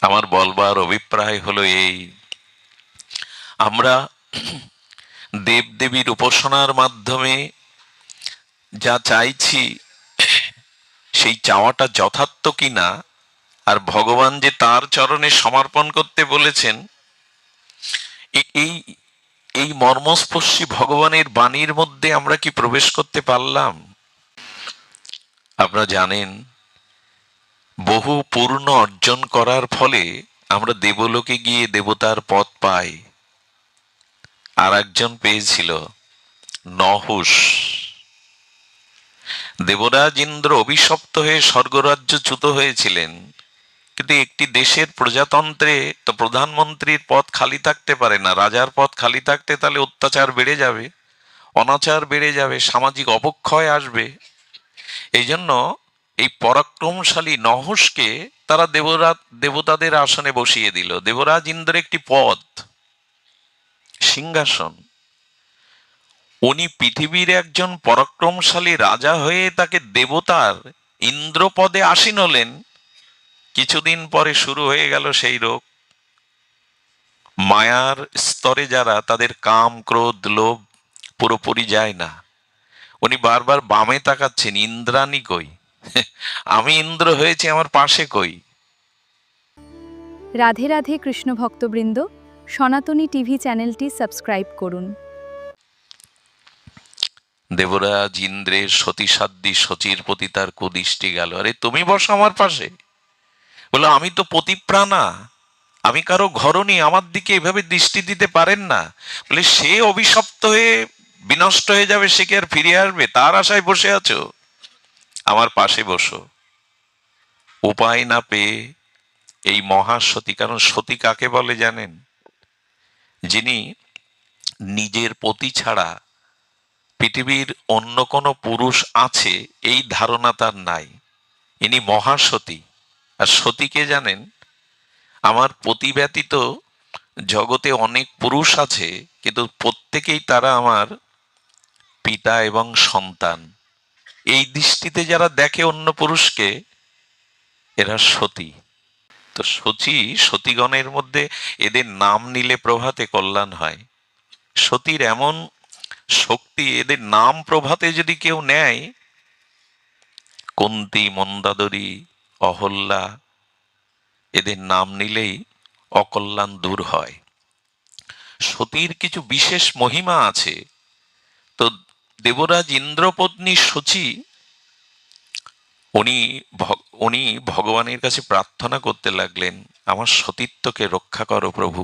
আমার বলবার অভিপ্রায় হলো এই, আমরা দেবদেবীর উপাসনার মাধ্যমে যা চাইছি সেই চাওয়াটা যথার্থ কিনা, আর ভগবান যে তার চরণে সমর্পণ করতে বলেছেন, এই এই মর্মস্পর্শী ভগবানের বাণীর মধ্যে আমরা কি প্রবেশ করতে পারলাম? আপনারা জানেন, বহু পূর্ণ অর্জন করার ফলে আমরা দেবলোকে গিয়ে দেবতার পদ পাই। আর একজন পেয়েছিল নহুষ। দেবরাজ ইন্দ্র অভিশপ্ত হয়ে স্বর্গরাজ্যচ্যুত হয়েছিলেন, কিন্তু একটি দেশের প্রজাতন্ত্রে তো প্রধানমন্ত্রীর পদ খালি থাকতে পারে না। রাজার পদ খালি থাকতে তাহলে অত্যাচার বেড়ে যাবে, অনাচার বেড়ে যাবে, সামাজিক অবক্ষয় আসবে। এই জন্য এই পরাক্রমশালী নহুষকে তারা দেবতাদের আসনে বসিয়ে দিল। দেবরাজ ইন্দ্র একটি পদ, সিংহাসন। উনি পৃথিবীর একজন পরাক্রমশালী রাজা হয়ে তাকে দেবতার ইন্দ্রপদে আসীন হলেন। কিছুদিন পরে শুরু হয়ে গেল সেই রোগ। মায়ার স্তরে যারা, তাদের কাম ক্রোধ লোভ পুরোপুরি যায় না। উনি বারবার বামে তাকাচ্ছেন, ইন্দ্রাণী কই? আমি ইন্দ্র হয়েছি, আমার পাশে কই? রাধে রাধে কৃষ্ণ ভক্তবৃন্দ, সনাতনী টিভি চ্যানেলটি সাবস্ক্রাইব করুন। দেবরাজ ইন্দ্রের সতীসাধ্যী শচীর প্রতি তার কুদৃষ্টি গেল। আরে তুমি বসো আমার পাশে। বলো, আমি তো পতিপ্রাণা, আমি কারো ঘরণী, আমার দিকে এভাবে দৃষ্টি দিতে পারেন না। বলে, সে অভিশপ্ত হয়ে বিনষ্ট হয়ে যাবে, সে কি আর ফিরে আসবে? তার আশায় বসে আছো? আমার পাশে বসো। উপায় না পেয়ে এই মহাসতী, কারণ সতী কাকে বলে জানেন? যিনি নিজের পতি ছাড়া পৃথিবীর অন্য কোনো পুরুষ আছে এই ধারণা তার নাই, ইনি মহাসতী। আর সতীকে জানেন? আমার পতি ব্যতীত জগতে অনেক পুরুষ আছে, কিন্তু প্রত্যেকেই তারা আমার পিতা এবং সন্তান। এই দৃষ্টিতে যারা দেখে অন্য পুরুষকে, এরা সতী। তো সতীগণের মধ্যে এদের নাম নিলে প্রভাতে কল্যাণ হয়। সতীর এমন শক্তি, এদের নাম প্রভাতে যদি কেউ নেয়, কুন্তী, মন্দাদরী, অহল্যা, এদের নাম নিলেই অকল্যাণ দূর হয়। সতীর কিছু বিশেষ মহিমা আছে। তো দেবরাজ ইন্দ্রপত্নী শচী, উনি ভগবানের কাছে প্রার্থনা করতে লাগলেন, আমার সতীত্বকে রক্ষা করো প্রভু।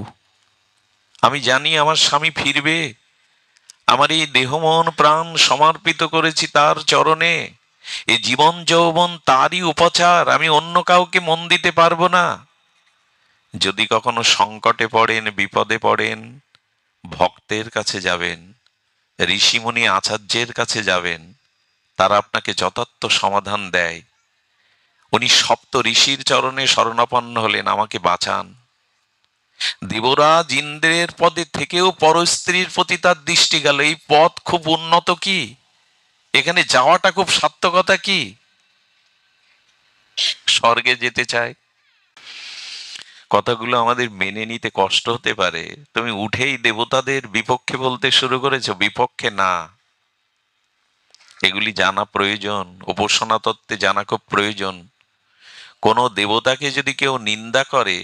আমি জানি আমার স্বামী ফিরবে, আমার এই দেহ মন প্রাণ সমর্পিত করেছি তার চরণে। এ জীবন যৌবন তারই উপচার, আমি অন্য কাউকে মন দিতে পারবো না। যদি কখনো সংকটে পড়েন, বিপদে পড়েন, ভক্তের কাছে যাবেন, ঋষিমুনি আচার্যের কাছে যাবেন, তারা আপনাকে যথার্থ সমাধান দেয়। উনি সপ্ত ঋষির চরণে শরণাপন্ন হলেন, আমাকে বাঁচান। দেবরাজ ইন্দ্রের পদে থেকেও পরস্ত্রীর প্রতি তার দৃষ্টি গেল। এই পদ খুব উন্নত কি? এখানে যাওয়াটা খুব সার্থকতা কি? স্বর্গে যেতে চায়। কথাগুলো আমাদের মেনে নিতে কষ্ট হতে পারে। তুমি উঠেই দেবতাদের বিপক্ষে বলতে শুরু করেছো, বিপক্ষে না। এগুলি জানা প্রয়োজন, উপাসনা তত্ত্বে জানা খুব প্রয়োজন। কোন দেবতাকে যদি কেউ নিন্দা করে,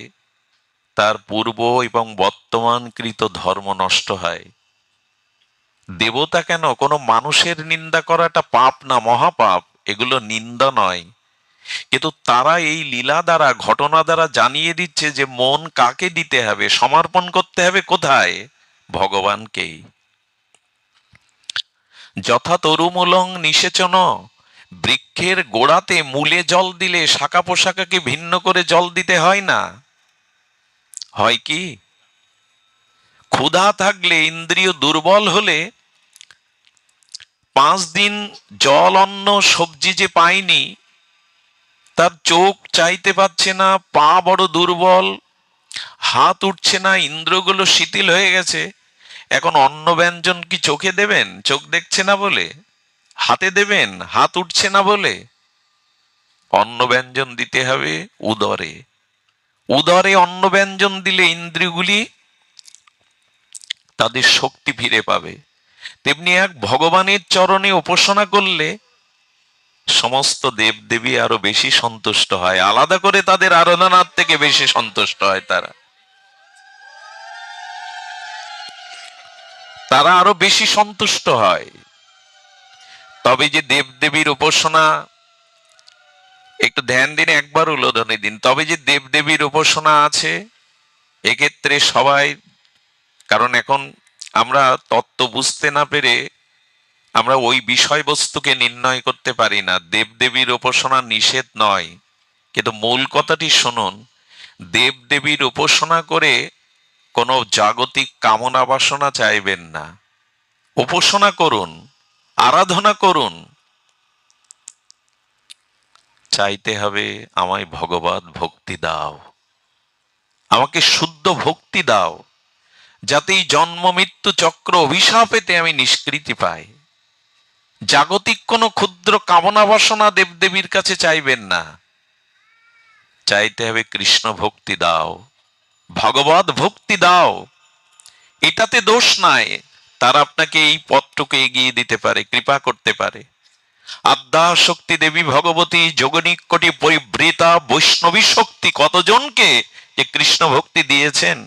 তার পূর্ব এবং বর্তমান কৃত ধর্ম নষ্ট হয়। দেবতা কেন, কোনো মানুষের নিন্দা করাটা পাপ না, মহাপাপ। এগুলো নিন্দা নয়। কিন্তু তারা এই লীলা দ্বারা, ঘটনা দ্বারা জানিয়ে দিচ্ছে যে মন কাকে দিতে হবে, সমর্পণ করতে হবে কোথায়? ভগবানকেই। যথা তরুমূলং নিষেচন, বৃক্ষের গোড়াতে মূলে জল দিলে শাখা পোশাকাকে ভিন্ন করে জল দিতে হয় না। হয় কি? ক্ষুধা থাকলে, ইন্দ্রিয় দুর্বল হলে, 5 দিন জল অন্ন সবজি যে পায়নি, তার চোখ চাইতে পাচ্ছে না, পা বড় দুর্বল, হাত উঠছে না, ইন্দ্রগুলো শিথিল হয়ে গেছে। এখন অন্ন ব্যঞ্জন কি চোখে দেবেন, চোখ দেখছে না বলে? হাতে দেবেন, হাত উঠছে না বলে? অন্ন ব্যঞ্জন দিতে হবে উদরে। উদরে অন্ন ব্যঞ্জন দিলে ইন্দ্রিয়গুলি তাদের শক্তি ফিরে পাবে। তেমনি এক ভগবানের চরণে উপাসনা করলে সমস্ত দেবদেবী আরো বেশি সন্তুষ্ট হয়, আলাদা করে তাদের আরাধনার থেকে বেশি সন্তুষ্ট হয়। তারা আরো বেশি সন্তুষ্ট হয়। তবে যে দেবদেবীর উপাসনা, একটু ধ্যান দিন, একবার উলোধনে দিন, তবে যে দেবদেবীর উপাসনা আছে এক্ষেত্রে সবাই, কারণ এখন আমরা তত্ত্ব বুঝতে না পেরে আমরা ওই বিষয়বস্তুকে নির্ণয় করতে পারি না। দেবদেবীর উপাসনা নিষেধ নয়, কিন্তু মূল কথাটি শুনুন, দেবদেবীর উপাসনা করে কোনো জাগতিক কামনা বাসনা চাইবেন না। উপাসনা করুন, আরাধনা করুন, চাইতে হবে আমায় ভগবত ভক্তি দাও, আমাকে শুদ্ধ ভক্তি দাও, যাতে এই জন্ম মৃত্যু চক্র অভিশাপেতে আমি নিষ্কৃতি পাই। জাগতিক কোনো ক্ষুদ্র কামনা বাসনা দেবদেবীর কাছে চাইবেন না, চাইতে হবে কৃষ্ণ ভক্তি দাও, ভগবত ভক্তি দাও। এটাতে দোষ নাই, তারা আপনাকে এই পথটুকু এগিয়ে দিতে পারে, কৃপা করতে পারে। আদ্যা শক্তি দেবী ভগবতী যোগনিক কোটি পরিবৃতা বৈষ্ণবী শক্তি কতজনকে যে কৃষ্ণ ভক্তি দিয়েছেন।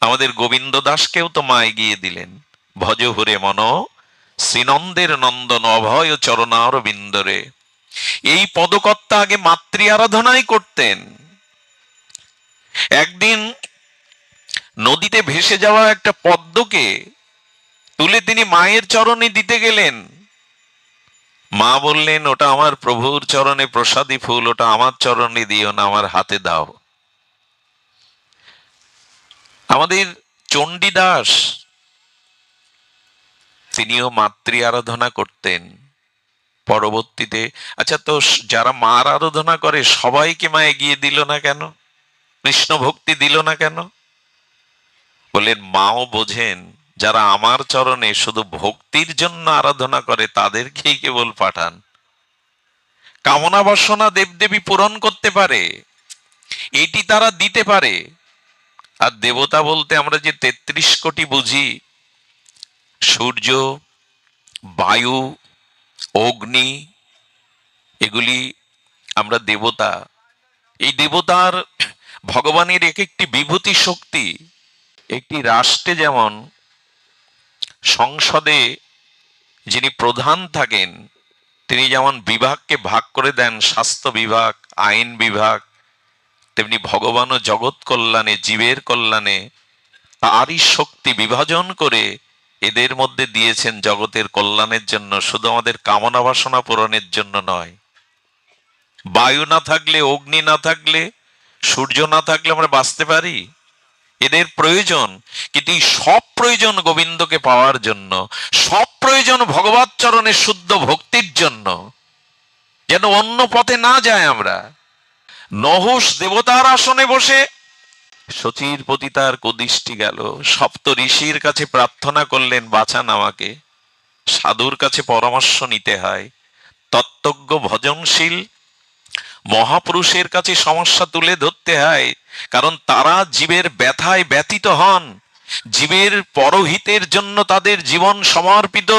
আমাদের গোবিন্দ দাসকেও তো মা এগিয়ে দিলেন, ভজ হরে মন শ্রীনন্দের নন্দন অভয় চরণার বিন্দরে। এই পদকর্তা আগে মাতৃ আরাধনাই করতেন। একদিন নদীতে ভেসে যাওয়া একটা পদ্মকে তুলে তিনি মায়ের চরণে দিতে গেলেন। মা বললেন, ওটা আমার প্রভুর চরণে প্রসাদী ফুল, ওটা আমার চরণে দিও না, আমার হাতে দাও। আমাদের চণ্ডীদাস তিনিও মাতৃ আরাধনা করতেন। পরবর্তীতে, আচ্ছা, তো যারা মার আরাধনা করে সবাইকে মা এগিয়ে দিল না কেন, কৃষ্ণ ভক্তি দিল না কেন? বললেন, মাও বোঝেন যারা আমার চরণে শুধু ভক্তির জন্য আরাধনা করে তাদেরকেই কেবল পাঠান। কামনা বাসনা দেবদেবী পূরণ করতে পারে, এটি তারা দিতে পারে। আর দেবতা বলতে আমরা যে ৩৩ কোটি বুঝি, সূর্য, বায়ু, অগ্নি, এগুলি আমরা দেবতা। এই দেবতার, ভগবানের এক একটি বিভূতি শক্তি। একটি রাষ্ট্রে যেমন সংসদে যিনি প্রধান থাকেন তিনি যেমন বিভাগকে ভাগ করে দেন, স্বাস্থ্য বিভাগ, আইন বিভাগ, তেমনি ভগবানও জগৎ কল্যাণে, জীবের কল্যাণে তারই শক্তি বিভাজন করে এদের মধ্যে দিয়েছেন জগতের কল্যাণের জন্য, শুধু আমাদের কামনা বাসনা পূরণের জন্য নয়। বায়ু না থাকলে, অগ্নি না থাকলে, সূর্য না থাকলে আমরা বাঁচতে পারি? এদের প্রয়োজন, কিন্তু এই সব প্রয়োজন গোবিন্দকে পাওয়ার জন্য, সব প্রয়োজন ভগবত চরণে শুদ্ধ ভক্তির জন্য, যেন অন্য পথে না যায় আমরা। নহুষ দেবতার আসনে বসে শচীর প্রতি তার কুদৃষ্টি গেল, সপ্ত ঋষির কাছে প্রার্থনা করলেন, বাঁচান আমাকে। সাধুর কাছে পরামর্শ নিতে হয়, তত্ত্বজ্ঞ ভজনশীল মহাপুরুষের কাছে সমস্যা তুলে ধরতে হয়, কারণ তারা জীবের ব্যথায় ব্যথিত হন, জীবের পরহিতের জন্য তাদের জীবন সমর্পিত।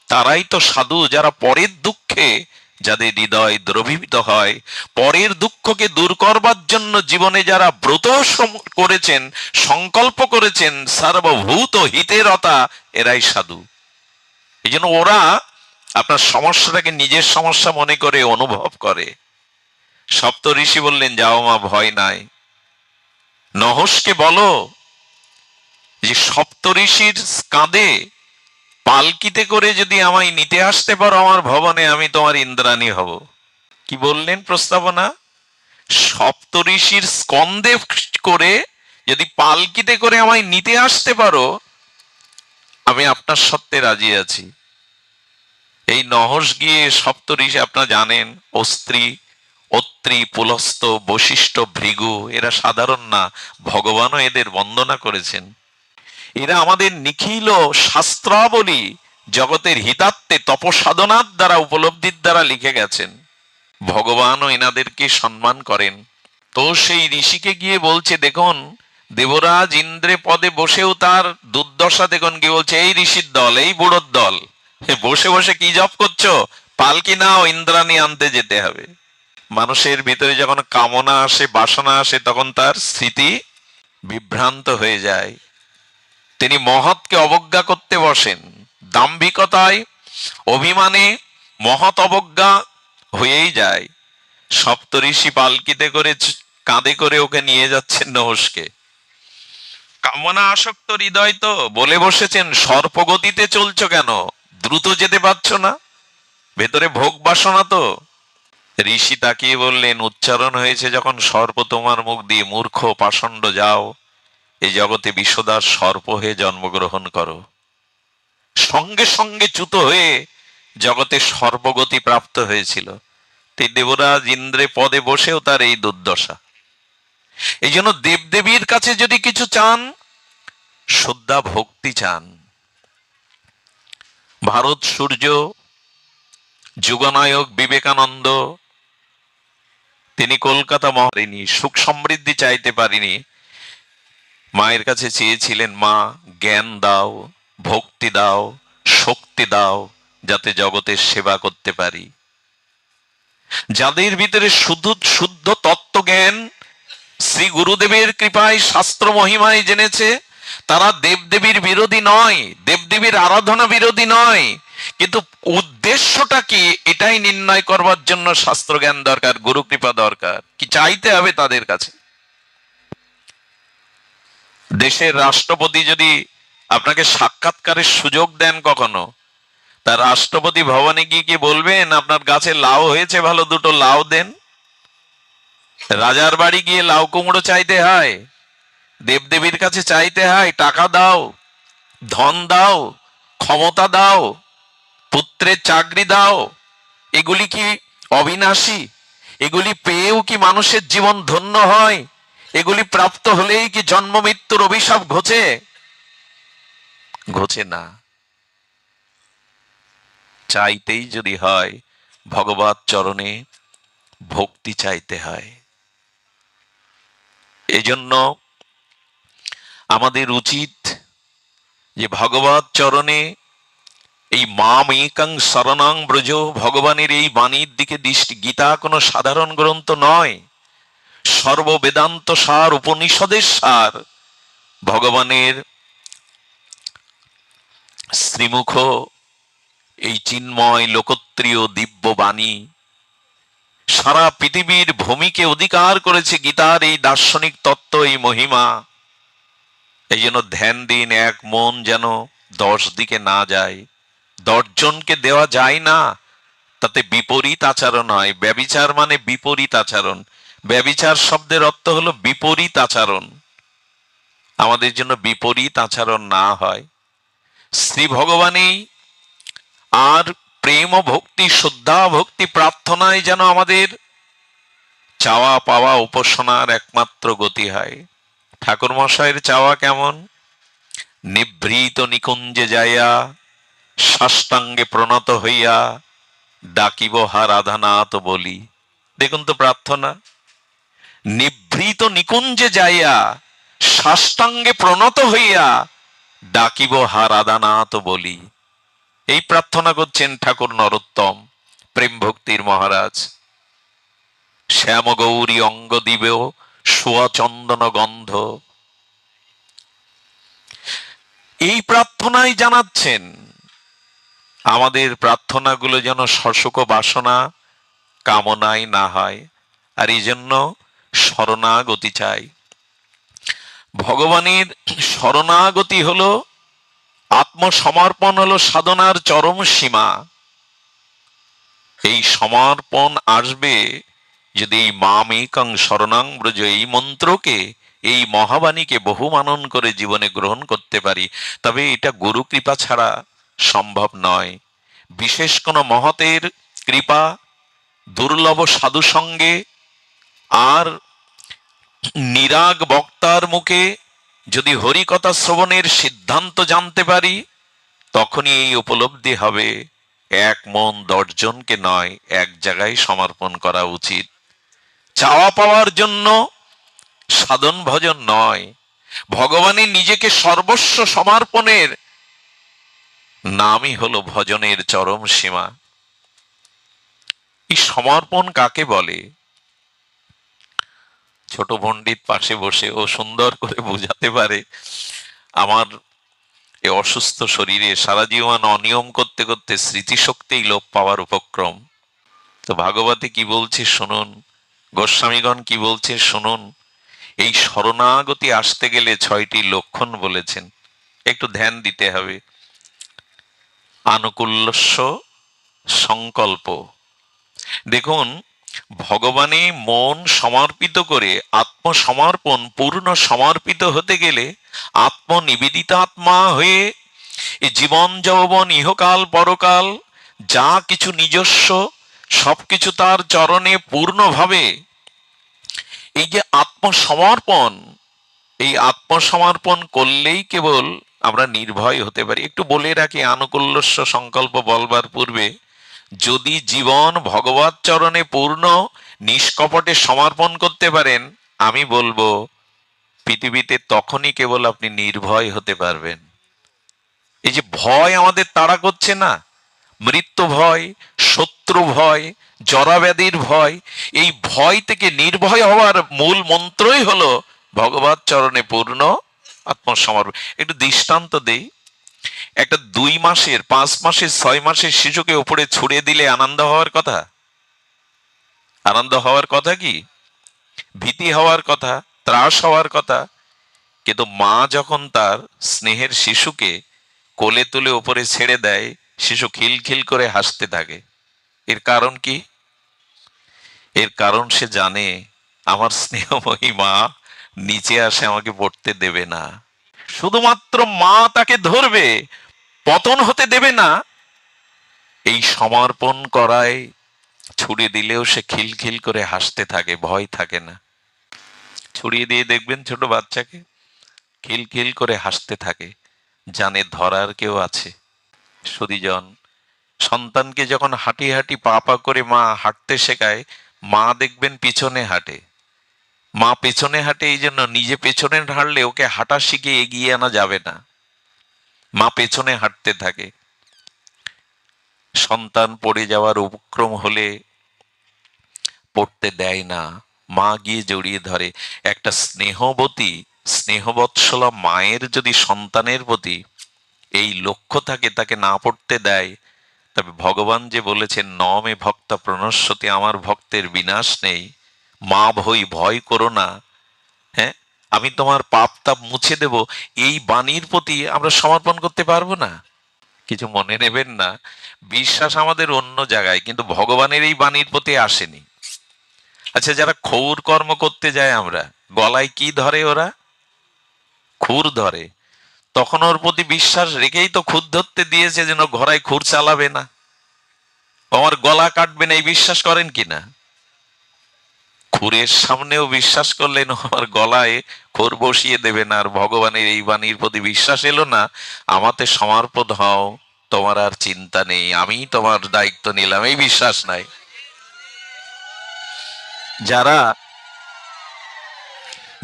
তারাই তো সাধু, যারা পরের দুঃখে, যাদের হৃদয় দ্রবীভূত হয়, পরের দুঃখকে দূর করবার জন্য জীবনে যারা ব্রত করেছেন, সংকল্প করেছেন সর্বভূত হিতেরতা, এরাই সাধু। এই জন্য ওরা আপনার সমস্যাটাকে নিজের সমস্যা মনে করে অনুভব করে। সপ্ত ঋষি বললেন, যাও মা, ভয় নাই। নহসকে বলো যে সপ্ত ঋষির কাঁধে পালকিতে করে যদি আমায় নিতে আসতে পারো আমার ভবনে, আমি তোমার ইন্দ্রাণী হব। কি বললেন প্রস্তাবনা? সপ্ত ঋষির স্কন্ধে করে যদি পালকিতে করে আমায় নিতে আসতে পারো, আমি আপনার সত্ত্বে রাজি আছি। এই নহস গিয়ে সপ্ত ঋষি, আপনারা জানেন, অস্ত্রী, অত্রি, পুলস্ত, বশিষ্ঠ, ভৃগু, এরা সাধারণ না, ভগবানও এদের বন্দনা করেছেন। এরা আমাদের নিখিল শাস্ত্রাবলী জগতের হিতার্থে তপসাধনার দ্বারা, উপলব্ধির দ্বারা লিখে গেছেন। ভগবানও এনাদেরকে সম্মান করেন। তো সেই ঋষিকে গিয়ে বলছে, দেখুন দেবরাজ ইন্দ্রে পদে বসেও তার দুর্দশা দেখুন, কি বলছে, এই ঋষির দল, এই বুড়োর দল, বসে বসে কি জপ করছো, পালকি নাও, ইন্দ্রাণী আনতে যেতে হবে। মানুষের ভিতরে যখন কামনা আসে, বাসনা আসে, তখন তার স্মৃতি বিভ্রান্ত হয়ে যায়। তিনি মহৎকে অবজ্ঞা করতে বসেন, দাম্ভিকতায় অভিমানে মহৎ অবজ্ঞা হয়েই যায়। সপ্তঋষি পালকিতে করে কাঁধে করে ওকে নিয়ে যাচ্ছেন নহুষকে। কামনা আসক্ত হৃদয় তো বলে বসেছেন, সর্পগতিতে চলছো কেন, দ্রুত যেতে পারছো না, ভেতরে ভোগ বাসনা তো। ঋষি তাকিয়ে বললেন, উচ্চারণ হয়েছে যখন সর্প তোমার মুখ দিয়ে, মূর্খ পাষণ্ড, যাও এই জগতে বিষদার সর্প হয়ে জন্মগ্রহণ করো। সঙ্গে সঙ্গে চ্যুত হয়ে জগতে সর্বগতি প্রাপ্ত হয়েছিল। দেবরাজ ইন্দ্রে পদে বসেও তার এই দুর্দশা। এই জন্য দেবদেবীর কাছে যদি কিছু চান, শ্রদ্ধা ভক্তি চান। ভারত সূর্য যুগনায়ক বিবেকানন্দ, তিনি কলকাতা মহারিনী, সুখ সমৃদ্ধি চাইতে পারিনি, মায়ের কাছে চেয়েছিলেন, মা জ্ঞান দাও, ভক্তি দাও, শক্তি দাও, যাতে জগতের সেবা করতে পারি। যাদের ভিতরে শুধু শুদ্ধ তত্ত্বজ্ঞান শ্রী গুরুদেবের কৃপায় শাস্ত্র মহিমায় জেনেছে, তারা দেবদেবীর বিরোধী নয়, দেবদেবীর আরাধনা বিরোধী নয়, কিন্তু উদ্দেশ্যটা কি এটাই নির্ণয় করবার জন্য শাস্ত্র জ্ঞান দরকার, গুরু কৃপা দরকার। কি চাইতে হবে তাদের কাছে? দেশের রাষ্ট্রপতি যদি আপনাকে সাক্ষাৎকারের সুযোগ দেন কখনো, তার রাষ্ট্রপতি ভবনে গিয়ে কি বলবেন, আপনার গাছে লাউ হয়েছে, ভালো দুটো লাউ দেন? রাজার বাড়ি গিয়ে লাউ কুমড়ো চাইতে হয়? দেবদেবীর কাছে চাইতে হয়, টাকা দাও, ধন দাও, ক্ষমতা দাও, পুত্রের চাকরি দাও? এগুলি কি অবিনাশী? এগুলি পেয়েও কি মানুষের জীবন ধন্য হয়? এগুলি প্রাপ্ত হলেই কি জন্ম মৃত্যুর অভিশাপ ঘোচে? ঘোচে না। চাইতেই যদি হয়, ভগবত চরণে ভক্তি চাইতে হয়। এজন্য আমাদের উচিত যে ভগবত চরণে এই মাম একং শরণং ব্রজ, ভগবানের এই বাণীর দিকে দৃষ্টি। গীতা কোনো সাধারণ গ্রন্থ নয়, সর্ব বেদান্ত সার, উপনিষদের সার, ভগবানের শ্রীমুখ এই চিন্ময় লোকত্রিয় দিব্য বাণী সারা পৃথিবীর ভূমিকে অধিকার করেছে গীতার এই দার্শনিক তত্ত্ব, এই মহিমা। এই জন্য ধ্যান দিন, এক মন যেন 10 দিকে না যায়। 10 জনকে দেওয়া যায় না, তাতে বিপরীত আচরণ হয়। ব্যভিচার মানে বিপরীত আচরণ। ব্যভিচার শব্দের অর্থ হলো বিপরীত আচরণ। আমাদের জন্য বিপরীত আচরণ না হয়। শ্রী ভগবানেই আর প্রেম ও ভক্তি, শ্রদ্ধা ভক্তি প্রার্থনায় যেন আমাদের চাওয়া পাওয়া উপাসনার একমাত্র গতি হয়। ঠাকুর মশাইয়ের চাওয়া কেমন? নিভৃত নিকুঞ্জে যাইয়া সাষ্টাঙ্গে প্রণত হইয়া ডাকিব হা রাধানাথ বলি। দেখুন তো প্রার্থনা, নিভৃত নিকুঞ্জে যাইয়া সাষ্টাঙ্গে প্রণত হইয়া ডাকিব হা রাধানাথ বলি। এই প্রার্থনা করছেন ঠাকুর নরোত্তম, প্রেম ভক্তির মহারাজ। শ্যাম গৌরী অঙ্গ দিবেও সোয়া চন্দন গন্ধ, এই প্রার্থনাই জানাচ্ছেন। আমাদের প্রার্থনাগুলো যেন শশুক বাসনা কামনাই না হয়, আর এই জন্য শরণাগতি চাই। ভগবানের শরণাগতি হলো, আত্মসমর্পণ হলো সাধনার চরম সীমা। এই সমর্পণ আসবে যদি এই মামেকং শরণাং ব্রজ, এই মন্ত্রকে, এই মহাবাণীকে বহু মানন করে জীবনে গ্রহণ করতে পারি। তবে এটা গুরু কৃপা ছাড়া সম্ভব নয়। বিশেষ কোনো মহতের কৃপা, দুর্লভ সাধু সঙ্গে আর নিরাগ বক্তার মুখে যদি হরিকথা শ্রবণের সিদ্ধান্ত জানতে পারি, তখনই এই উপলব্ধি হবে, এক মন 10 জনকে নয়, এক জায়গায় সমর্পণ করা উচিত। চাওয়া পাওয়ার জন্য সাধন ভজন নয়, ভগবানের নিজেকে সর্বস্ব সমর্পণের নামই হলো ভজনের চরম সীমা। এই সমর্পণ কাকে বলে? ছোট পণ্ডিত পাশে বসে ও সুন্দর করে বোঝাতে পারে। আমার এই অসুস্থ শরীরে সারা জীবন অনিয়ম করতে করতে স্মৃতিশক্তি লোপ পাওয়ার উপক্রম। তো ভাগবতে কি বলছে শুনুন, গোস্বামীগণ কি বলছে শুনুন। এই শরণাগতি আসতে গেলে 6টি লক্ষণ বলেছেন, একটু ধ্যান দিতে হবে। আনুকূল্যস্য সংকল্প। দেখুন, ভগবানে মন সমর্পিত করে আত্মসমর্পণ পূর্ণ সমর্পিত হতে গেলে আত্মনিবেদিত আত্মা হয়ে এই জীবন যৌবন ইহকাল পরকাল যা কিছু নিজস্ব সবকিছু তার চরণে পূর্ণভাবে এই যে আত্মসমর্পণ, এই আত্মসমর্পণ করলেই কেবল আমরা নির্ভয় হতে পারি। একটু বলে রাখি, আনুকূল্যস্য সংকল্প বলবার পূর্বে, যদি জীবন ভগবত চরণে পূর্ণ নিষ্কপটে সমর্পণ করতে পারেন, আমি বলবো পৃথিবীতে তখনই কেবল আপনি নির্ভয় হতে পারবেন। এই যে ভয় আমাদের তাড়া করছে না, মৃত্যু ভয়, শত্রু ভয়, জরাব্যাধির ভয়, এই ভয় থেকে নির্ভয় হওয়ার মূল মন্ত্রই হলো ভগবত চরণে পূর্ণ আত্মসমর্পণ। একটু দৃষ্টান্ত দেই। একটা 2 মাসের 5 মাসের 6 মাসের শিশুকে উপরে ছুড়ে দিলে আনন্দ হওয়ার কথা? আনন্দ হওয়ার কথা কি? ভীতি হওয়ার কথা, ত্রাস হওয়ার কথা। কিন্তু মা যখন তার স্নেহের শিশুকে কোলে তুলে উপরে ছেড়ে দেয়, শিশু খিলখিল করে হাসতে থাকে। এর কারণ কি? এর কারণ সে জানে আমার স্নেহময়ী মা নিচে আসে আমাকে পড়তে দেবে না। শুধুমাত্র মা তাকে ধরবে, পতন হতে দেবে না। এই সমর্পণ করায় ছুড়ে দিলেও সে খিলখিল করে হাসতে থাকে, ভয় থাকে না। ছুড়িয়ে দিয়ে দেখবেন ছোট বাচ্চাকে খিলখিল করে হাসতে থাকে, জানে ধরার কেউ আছে। সুধীজন, সন্তানকে যখন হাঁটি হাঁটি পা পা করে মা হাঁটতে শেখায়, মা দেখবেন পিছনে হাঁটে। মা পেছনে হাঁটে এই জন্য, নিজে পেছনে হাঁটলে ওকে হাঁটা শিখে এগিয়ে আনা যাবে না। মা পেছনে হাঁটতে থাকে। সন্তান পড়ে যাওয়ার উপক্রম হলে পড়তে দেয় না, মা গিয়ে জড়িয়ে ধরে। একটা স্নেহবতী স্নেহবৎসলা মায়ের যদি সন্তানের প্রতি এই লক্ষ্য থাকে, তাকে না পড়তে দেয়, তবে ভগবান যে বলেছেন ন মে ভক্তা প্রণশ্যতি, আমার ভক্তের বিনাশ নেই, মা ভয় করো না, হ্যাঁ আমি তোমার পাপ তাপ মুছে দেব, এই বাণীর প্রতি আমরা সমর্পণ করতে পারবো না? কিছু মনে নেবেন না, বিশ্বাস আমাদের অন্য জায়গায়, কিন্তু ভগবানের এই বাণীর প্রতি আসেনি। আচ্ছা, যারা ক্ষৌর কর্ম করতে যায়, আমরা গলায় কি ধরে? ওরা খুর ধরে। তখন ওর প্রতি বিশ্বাস রেখেই তো খুর ধরতে দিয়েছে, যেন ঘোড়ায় খুর চালাবে না, আমার গলা কাটবে না, এই বিশ্বাস করেন কিনা? খুরের সামনেও বিশ্বাস করলেন আমার গলায় খুর বসিয়ে দেবে না। আর ভগবানের এই বাণীর প্রতি বিশ্বাস এলো না, আমাতে সমর্পণ হও, তোমার আর চিন্তা নেই, আমি তোমার দায়িত্ব নিলাম, এই বিশ্বাস নাই। যারা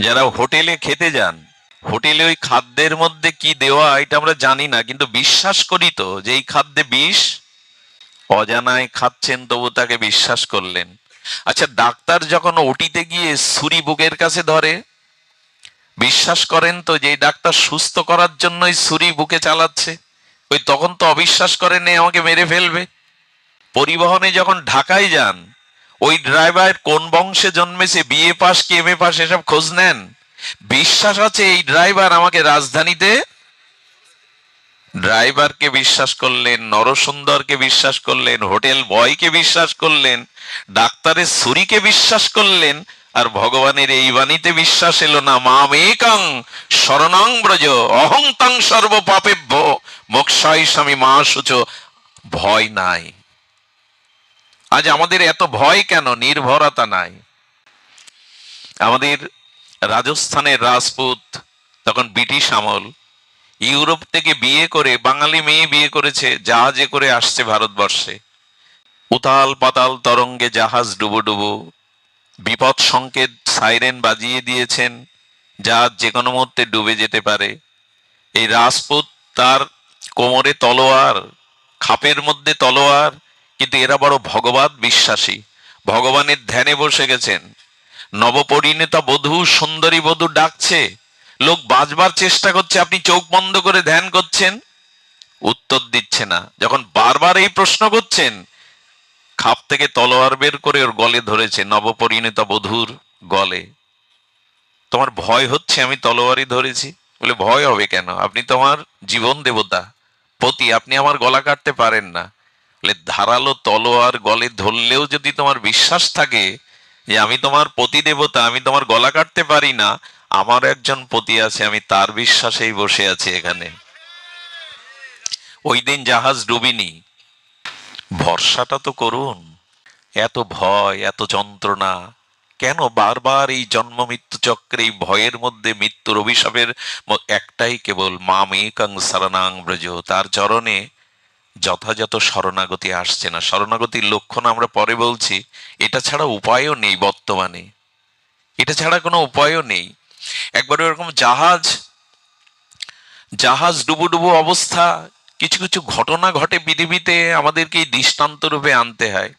যারা হোটেলে খেতে যান, হোটেলে ওই খাদ্যের মধ্যে কি দেওয়া এটা আমরা জানি না, কিন্তু বিশ্বাস করি তো যে এই খাদ্যে বিষ। অজানায় খাচ্ছেন তবু তাকে বিশ্বাস করলেন। আচ্ছা, ডাক্তার যখন ওটিতে গিয়ে ছুরি বুকের কাছে ধরে, বিশ্বাস করেন তো যে এই ডাক্তার সুস্থ করার জন্যই ছুরি বুকে চালাচ্ছে? ওই তখন তো অবিশ্বাস করেন আমাকে মেরে ফেলবে। পরিবহনে যখন ঢাকায় যান, ওই ড্রাইভার কোন বংশে জন্মেছে, বিএ পাস কি এমএ পাস, এসব খোঁজ নেন। বিশ্বাস আছে এই ড্রাইভার আমাকে রাজধানীতে। ড্রাইভারকে বিশ্বাস করলেন, নরসুন্দরকে বিশ্বাস করলেন, হোটেল বয়কে বিশ্বাস করলেন, ডাক্তারের ছুরিকে বিশ্বাস করলেন, আর ভগবানের এই বাণীতে বিশ্বাস এলো না। মামেকং শরণং ব্রজ অহং তং সর্ব পাপেভ্য মোক্ষায় স্বামী মা শুচ। ভয় নাই। আজ আমাদের এত ভয় কেন? নির্ভরতা নাই। আমাদের রাজস্থানের রাজপুত, তখন ব্রিটিশ আমল, ইউরোপ থেকে বিয়ে করে, বাঙালি মেয়ে বিয়ে করেছে, জাহাজে করে আসছে ভারতবর্ষে। উতাল পাতাল তরঙ্গে জাহাজ ডুবো ডুবো, বিপদ সংকেত সাইরেন বাজিয়ে দিয়েছেন, জাহাজ যে কোনো মুহূর্তে ডুবে যেতে পারে। এই রাজপুত, তার কোমরে তলোয়ার, খাপের মধ্যে তলোয়ার, কিন্তু এরা বড় ভগবত বিশ্বাসী, ভগবানের ধ্যানে বসে গেছেন। নবপরিণীতা বধূ, সুন্দরী বধূ ডাকছে, লোক বাঁচবার চেষ্টা করছে, আপনি চোখ বন্ধ করে ধ্যান করছেন, উত্তর দিচ্ছে না। যখন বারবার এই প্রশ্ন করছেন, খাপ থেকে তলোয়ার বের করে ওর গলে ধরেছে, নবপরিণীতা বধূর গলে। তোমার ভয় হচ্ছে আমি তলোয়ারই ধরেছি? বলে ভয় হবে কেন, আপনি তো আমার জীবন দেবতা, পতি, আপনি আমার গলা কাটতে পারেন না। বলে ধারালো তলোয়ার গলে ধরলেও যদি তোমার বিশ্বাস থাকে যে আমি তোমার পতি দেবতা, আমি তোমার গলা কাটতে পারি না, আমার একজন পতি আছে, আমি তার বিশ্বাসেই বসে আছি এখানে। ওই দিন জাহাজ ডুবিনি, ভরসাটা তো করুন। এত ভয়, এত যন্ত্রণা কেন? বারবার এই জন্ম মৃত্যু চক্রে, এই ভয়ের মধ্যে, মৃত্যুর অভিশাপের একটাই কেবল মামেকং শরণাং ব্রজ, তার চরণে যথাযথ শরণাগতি আসছে না। শরণাগতির লক্ষণ আমরা পরে বলছি। এটা ছাড়া উপায়ও নেই বর্তমানে, এটা ছাড়া কোনো উপায়ও নেই। একবার এরকম জাহাজ জাহাজ ডুবু ডুবু অবস্থা, কিছু কিছু ঘটনা ঘটে পৃথিবীতে, আমাদেরকে এই দৃষ্টান্ত রূপে আনতে হয়।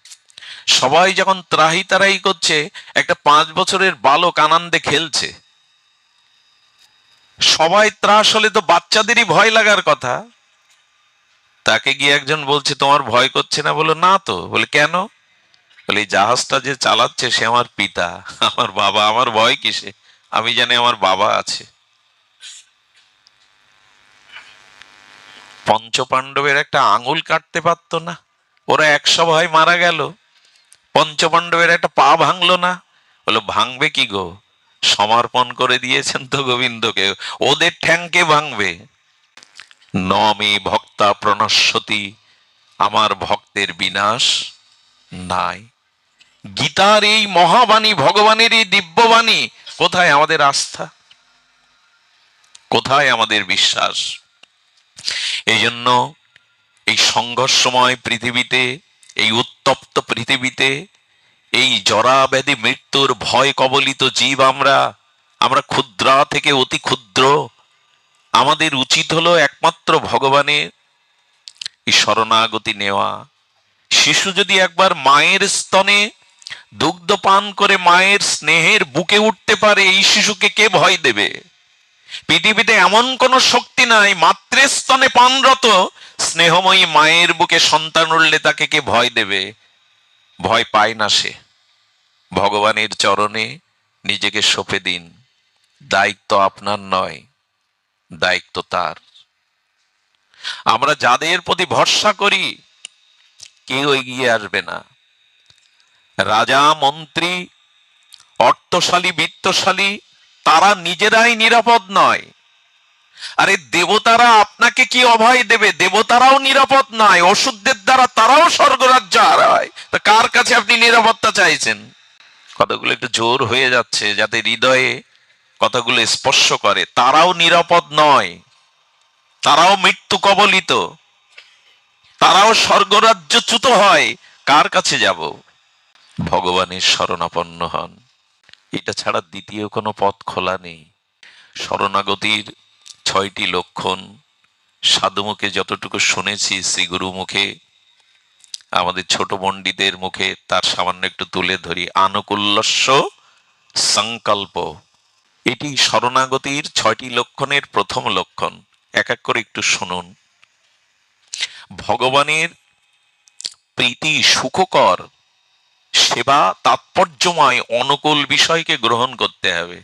সবাই যখন ত্রাহি তারাহি করছে, একটা 5 বছরের বালক আনন্দে খেলছে। সবাই ত্রাস হলে তো বাচ্চাদেরই ভয় লাগার কথা। তাকে গিয়ে একজন বলছে তোমার ভয় করছে না? বলো না তো। বলে কেন? বলে এই জাহাজটা যে চালাচ্ছে সে আমার পিতা, আমার বাবা, আমার ভয় কিসে, আমি জানি আমার বাবা আছে। পঞ্চপাণ্ডবের একটা আঙুল কাটতে পারতো না? ওরা 100 ভাই মারা গেল, পঞ্চপাণ্ডবের একটা পা ভাঙলো না? বলো ভাঙবে কি গো, সমর্পণ করে দিয়েছেন তো গোবিন্দকে, ওদের ঠ্যাংকে ভাঙবে? ন মে ভক্তা প্রণশ্যতি, আমার ভক্তের বিনাশ নাই। গীতার এই মহাবাণী, ভগবানের এই দিব্যবাণী, কোথায় আমাদের আস্থা, কোথায় আমাদের বিশ্বাস? এই জন্য এই সংঘর্ষময় পৃথিবীতে, এই উত্তপ্ত পৃথিবীতে, এই জরা ব্যাধি মৃত্যুর ভয় কবলিত জীব আমরা, আমরা ক্ষুদ্রা থেকে অতি ক্ষুদ্র। আমাদের উচিত হলো একমাত্র ভগবানের এই শরণাগতি নেওয়া। শিশু যদি একবার মায়ের স্তনে দুগ্ধ পান করে মায়ের স্নেহের বুকে উঠতে পারে, এই শিশুকে কে ভয় দেবে? পৃথিবীতে এমন কোন শক্তি নাই, মাতৃস্তনে পানরত স্নেহময়ী মায়ের বুকে সন্তান উঠলে তাকে কে ভয় দেবে? ভয় পায় না সে। ভগবানের চরণে নিজেকে সঁপে দিন, দায়িত্ব আপনার নয়, দায়িত্ব তার। আমরা যাদের প্রতি ভরসা করি, কেউ এগিয়ে আসবে না। রাজা, মন্ত্রী, অর্থশালী, বিত্তশালী, তারা নিজেরাই নিরাপদ নয়। আরে দেবতারা আপনাকে কি অভয় দেবে? দেবতারাও নিরাপদ নয়, ওষুধদের দ্বারা তারাও স্বর্গরাজ্য হারায়। তা কার কাছে আপনি নিরাপত্তা চাইছেন? কথাগুলো একটু জোর হয়ে যাচ্ছে যাতে হৃদয়ে কথাগুলো স্পর্শ করে। তারাও নিরাপদ নয়, তারাও মৃত্যু কবলিত, তারাও স্বর্গরাজ্যচ্যুত হয়। কার কাছে যাব? ভগবানের শরণাপন্ন হন, এটা ছাড়া দ্বিতীয় কোনো পথ খোলা নেই। শরণাগতির 6টি লক্ষণ সাধুমুখে যতটুকু শুনেছি, শ্রী গুরু মুখে, আমাদের ছোট পণ্ডিতের মুখে, তার সামান্য একটু তুলে ধরি। আনুকূল্যস্য সংকল্প, এটি শরণাগতির 6টি লক্ষণের প্রথম লক্ষণ। এক এক করে একটু শুনুন। ভগবানের প্রীতি সুখকর সেবা, তাৎপর্যময় অনুকূল বিষয়কে গ্রহণ করতে হবে।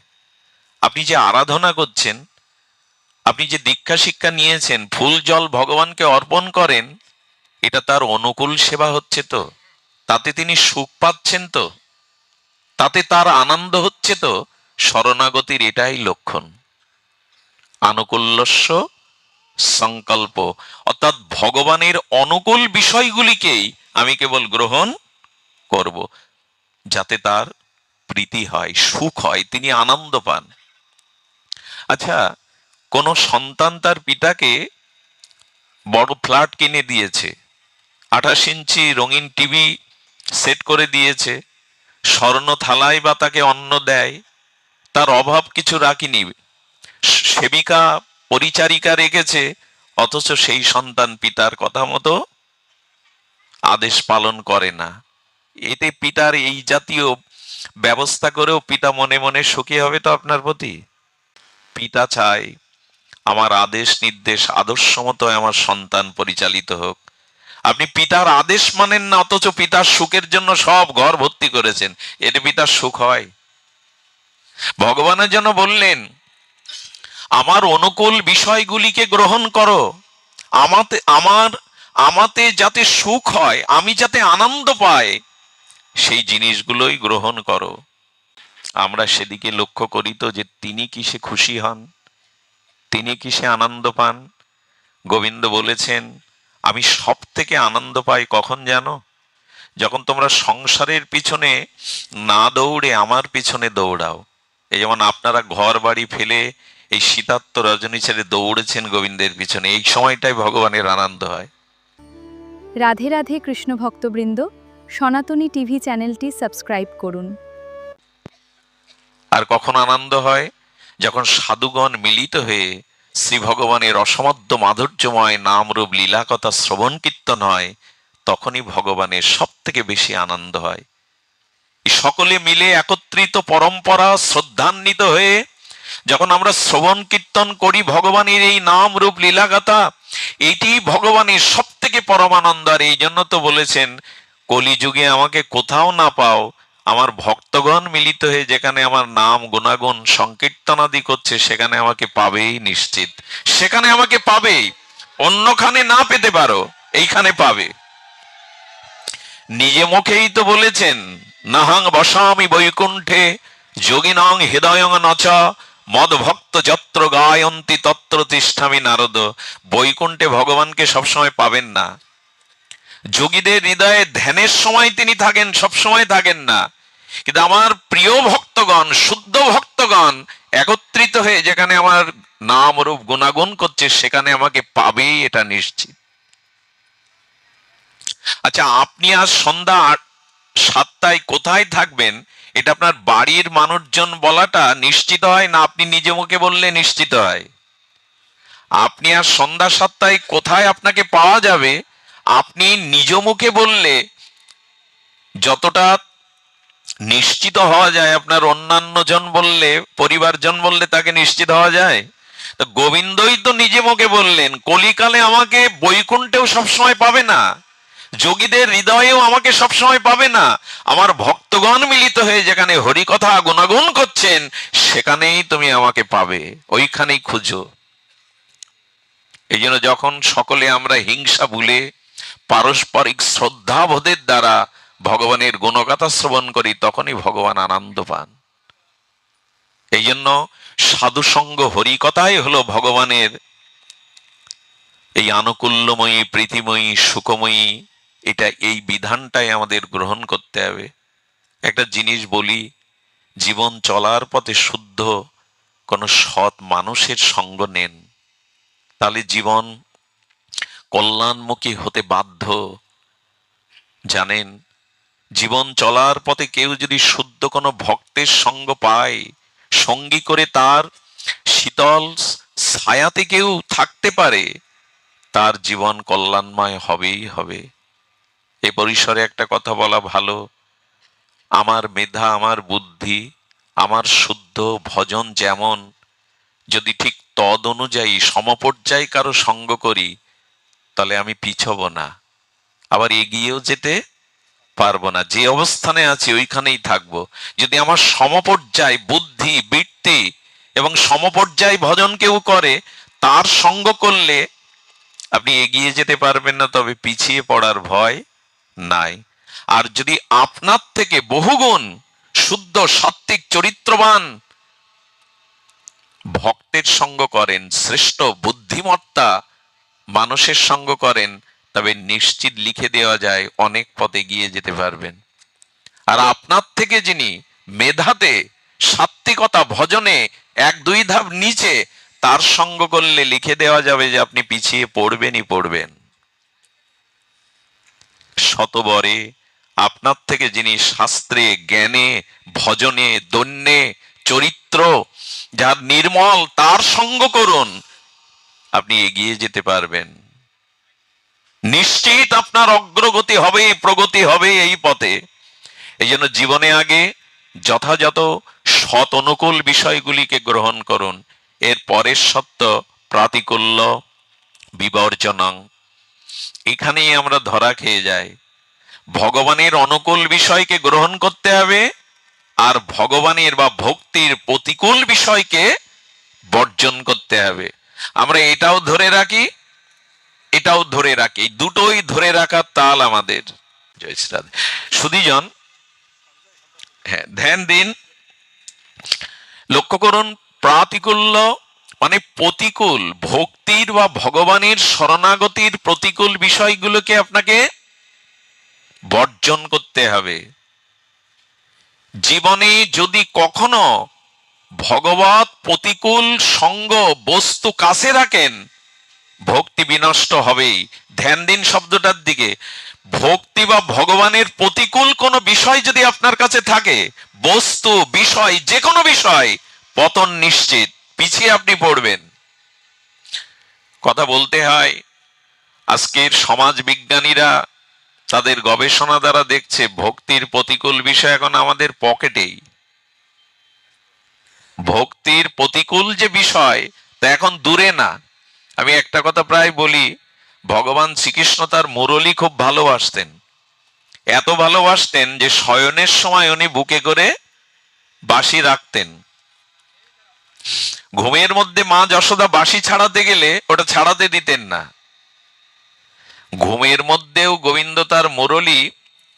আপনি যে আরাধনা করছেন, আপনি যে দীক্ষা শিক্ষা নিয়েছেন, ফুল জল ভগবানকে অর্পণ করেন, এটা তার অনুকূল সেবা হচ্ছে তো? তাতে তিনি সুখ পাচ্ছেন তো? তাতে তার আনন্দ হচ্ছে তো? শরণাগতির এটাই লক্ষণ, আনুকূল্যস্য সংকল্প, অর্থাৎ ভগবানের অনুকূল বিষয়গুলিকেই আমি কেবল গ্রহণ করব, যাতে তার প্রীতি হয়, সুখ হয়, তিনি আনন্দ পান। আচ্ছা, কোন সন্তান তার পিতাকে বড় ফ্ল্যাট কিনে দিয়েছে, 28 ইঞ্চি রঙিন টিভি সেট করে দিয়েছে, স্বর্ণ থালায় বা তাকে অন্ন দেয়, তার অভাব কিছু রাখিনি, সেবিকা পরিচারিকা রেখেছে, অথচ সেই সন্তান পিতার কথা মতো আদেশ পালন করে না। এতে পিতার এই জাতীয় ব্যবস্থা করেও পিতা মনে মনে সুখী হবে তো আপনার প্রতি? পিতা চায় আমার আদেশ নির্দেশ আদর্শ মতো আমার সন্তান পরিচালিত হোক। আপনি পিতার আদেশ মানেন না, অথচ পিতার সুখের জন্য সব ঘর ভর্তি করেছেন। এতে পিতার সুখ হয়? ভগবানের জন্য বললেন, আমার অনুকূল বিষয়গুলিকে গ্রহণ করো, আমাতে যাতে সুখ হয়, আমি যাতে আনন্দ পাই, সেই জিনিসগুলোই গ্রহণ করো। আমরা সেদিকে লক্ষ্য করি তো যে তিনি কিসে খুশি হন, তিনি কিসে আনন্দ পান? গোবিন্দ বলেছেন, আমি সব থেকে আনন্দ পাই কখন জানো? যখন তোমরা সংসারের পিছনে না দৌড়ে আমার পিছনে দৌড়াও। এই যেমন আপনারা ঘর বাড়ি ফেলে এই শীতার্ত রজনী ছেড়ে দৌড়েছেন গোবিন্দের পিছনে, এই সময়টাই ভগবানের আনন্দ হয়। রাধে রাধে কৃষ্ণ ভক্তবৃন্দ, সনাতনী টিভি চ্যানেলটি সাবস্ক্রাইব করুন। আর কখন আনন্দ হয়? যখন সাধুগণ মিলিত হয়ে শ্রী ভগবানের অসমাদ্য মাধুর্যময় নামরূপ লীলা কথা শ্রবণ কীর্তন হয়, তখনই ভগবানের সব থেকে বেশি আনন্দ হয়। সকলে মিলে একত্রিত পরম্পরা শ্রদ্ধান্বিত হয়ে যখন আমরা শ্রবণ কীর্তন করি ভগবানের এই নাম রূপ লীলাগাথা, এটি ভগবানের সব থেকে পরমানন্দ। আর এই জন্য তো বলেছেন, কলিযুগে আমাকে কোথাও না পাও, আমার ভক্তগণ মিলিত হয়ে যেখানে আমার নাম গুণাগুণ সংকীর্তনাদি করছে, সেখানে আমাকে পাবেই নিশ্চিত। সেখানে আমাকে পাবেই, অন্যখানে না পেতে পারো, এইখানে পাবে। নিজে মুখেই তো বলেছেন, নাহাং বসামি বৈকুণ্ঠে যোগিনং হৃদয়ং নচ মদ ভক্ত যত্র গায়ন্তি তত্র তিষ্ঠামি নারদ। বৈকুণ্ঠে ভগবানকে সবসময় পাবেন না। যোগীদের হৃদয়ে ধ্যানের সময় তিনি থাকেন, সব সময় থাকেন না। কিন্তু আমার প্রিয় ভক্তগণ, শুদ্ধ ভক্তগণ একত্রিত হয়ে যেখানে আমার নাম রূপ গুণাগুণ করছে, সেখানে আমাকে পাবেই, এটা নিশ্চিত। আচ্ছা, আপনি আজ সন্ধ্যা 7টায় কোথায় থাকবেন, এটা আপনার বাড়ির মানুষজন বলাটা নিশ্চিত হয় না আপনি নিজে মুখে বললে নিশ্চিত হয়? আপনি আজ সন্ধ্যা 7টায় কোথায় আপনাকে পাওয়া যাবে, আপনি নিজ মুখে বললে যতটা নিশ্চিত হওয়া যায়, আপনার অন্যান্য জন বললে, পরিবারজন বললে তাকে নিশ্চিত হওয়া যায়? তো গোবিন্দই তো নিজে মুখে বললেন, কলিকালে আমাকে বৈকুণ্ঠেও সবসময় পাবে না, যোগীদের হৃদয়েও আমাকে সবসময় পাবে না, আমার ভক্তগণ মিলিত হয়ে যেখানে হরিকথা গুণাগুণ করছেন, সেখানেই তুমি আমাকে পাবে, ওইখানেই খুঁজো। এই জন্য যখন সকলে আমরা হিংসা ভুলে পারস্পরিক শ্রদ্ধাবোধের দ্বারা ভগবানের গুণগাথা শ্রবণ করি, তখনই ভগবান আনন্দ পান। এই জন্য সাধুসঙ্গ হরিকথাই হলো ভগবানের এই আনুকূল্যময়ী, প্রীতিময়ী, সুখময়ী, এটা এই বিধানটাই আমাদের গ্রহণ করতে হবে। একটা জিনিস বলি, জীবন চলার পথে শুদ্ধ কোনো সৎ মানুষের সঙ্গ নেন, তাহলে জীবন কল্যাণমুখী হতে বাধ্য। জানেন, জীবন চলার পথে কেউ যদি শুদ্ধ কোনো ভক্তের সঙ্গ পায়, সঙ্গী করে তার শীতল ছায়াতে কেউ থাকতে পারে, তার জীবন কল্যাণময় হবেই হবে। এ পরিসরে একটা কথা বলা ভালো, আমার মেধা, আমার বুদ্ধি, আমার শুদ্ধ ভজন যেমন, যদি ঠিক তদ অনুযায়ী সমপর্যায় কারো সঙ্গ করি, তাহলে আমি পিছব না, আবার এগিয়েও যেতে পারবো না। যে অবস্থানে আছি ওইখানেই থাকবো। যদি আমার সমপর্যায় বুদ্ধি, বৃত্তি এবং সমপর্যায় ভজন কেউ করে, তার সঙ্গ করলে আপনি এগিয়ে যেতে পারবেন না, তবে পিছিয়ে পড়ার ভয় নাই। আর যদি আপনার থেকে বহুগুণ শুদ্ধ সাত্ত্বিক চরিত্রবান ভক্তের সঙ্গ করেন, শ্রেষ্ঠ বুদ্ধিমত্তা মানুষের সঙ্গ করেন, তবে নিশ্চিত লিখে দেওয়া যায় অনেক পথে এগিয়ে যেতে পারবেন। আর আপনার থেকে যিনি মেধাতে, সাত্ত্বিকতা, ভজনে 1-2 ধাপ নিচে, তার সঙ্গ করলে লিখে দেওয়া যাবে যে আপনি পিছিয়ে পড়বেনই পড়বেন। শতবরে আপনার থেকে যিনি শাস্ত্রে, জ্ঞানে, ভজনে, দন্যে, চরিত্র যার নির্মল, তার সঙ্গ করুন, আপনি এগিয়ে যেতে পারবেন। নিশ্চিত আপনার অগ্রগতি হবে, প্রগতি হবে এই পথে। এই জন্য জীবনে আগে যথাযথ সৎ অনুকূল বিষয়গুলিকে গ্রহণ করুন, এর পরের সত্য প্রাতিকূল্য বিবর্জনং। এখানেই আমরা ধরা খেয়ে যাই। ভগবানের অনুকূল বিষয়কে গ্রহণ করতে হবে, আর ভগবানের বা ভক্তির প্রতিকূল বিষয়কে বর্জন করতে হবে। আমরা এটাও ধরে রাখি, এটাও ধরে রাখি, দুটোই ধরে রাখার তাল আমাদের। জয় শ্রী রাধে। সুধীজন, হ্যাঁ, ধ্যান দিন, লক্ষ্য করুন, প্রাতিকূল্য মানে প্রতিকূল, ভক্তির বা ভগবানের শরণাগতির প্রতিকূল বিষয়গুলোকে আপনাকে বর্জন করতে হবে। জীবনে যদি কখনো ভগবত প্রতিকূল সঙ্গ বস্তু কাছে রাখেন, ভক্তি বিনষ্ট হবেই। ধ্যান দিন শব্দটার দিকে। ভক্তি বা ভগবানের প্রতিকূল কোনো বিষয় যদি আপনার কাছে থাকে, বস্তু, বিষয়, যে কোনো বিষয়, পতন নিশ্চিত, পিছিয়ে আপনি পড়বেন। কথা বলতে হয়, আজকের সমাজ বিজ্ঞানীরা তাদের গবেষণা দ্বারা দেখছে ভক্তির প্রতিকূল বিষয় এখন আমাদের পকেটেই। ভক্তির প্রতিকূল যে বিষয় তা এখন দূরে না। আমি একটা কথা প্রায় বলি, ভগবান শ্রীকৃষ্ণ তার মুরলী খুব ভালোবাসতেন। এত ভালোবাসতেন যে শয়নের সময় উনি বুকে করে বাঁশি রাখতেন। ঘুমের মধ্যে মা যশোদা বাঁশি ছাড়াতে গেলে ওটা ছাড়াতে দিতেন না। ঘুমের মধ্যেও গোবিন্দ তার মুরলী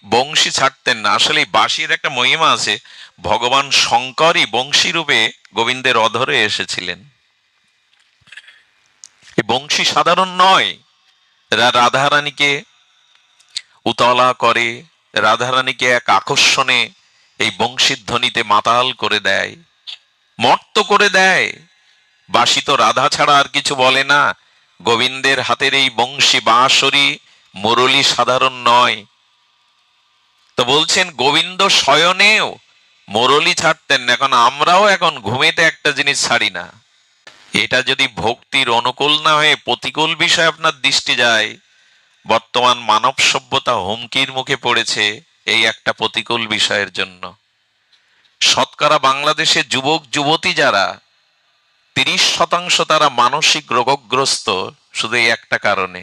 বংশী ছাড়তেন না। আসলে বাঁশির একটা মহিমা আছে। ভগবান শঙ্করই বংশী রূপে গোবিন্দের অধরে এসেছিলেন। এই বংশী সাধারণ নয়, রাধারানীকে উতলা করে, রাধারানীকে এক আকর্ষণে এই বংশীর ধ্বনিতে মাতাল করে দেয়, মত্ত করে দেয়। বাঁশি তো রাধা ছাড়া আর কিছু বলে না। গোবিন্দের হাতের এই বংশী, বাঁশরি, মুরলী সাধারণ নয়। তো বলছেন গোবিন্দ শয়নেও মুরলী ছাড়তেন না। এখন আমরাও এখন ঘুমেতে একটা জিনিস ছাড়ি না। এটা যদি ভক্তির অনুকূল না হয়ে প্রতিকূল বিষয় আপনার দৃষ্টি যায়, বর্তমান মানব সভ্যতা হুমকির মুখে পড়েছে এই একটা প্রতিকূল বিষয়ের জন্য। শতকরা বাংলাদেশে যুবক যুবতী যারা 30% তারা মানসিক রোগগ্রস্ত, শুধু এই একটা কারণে।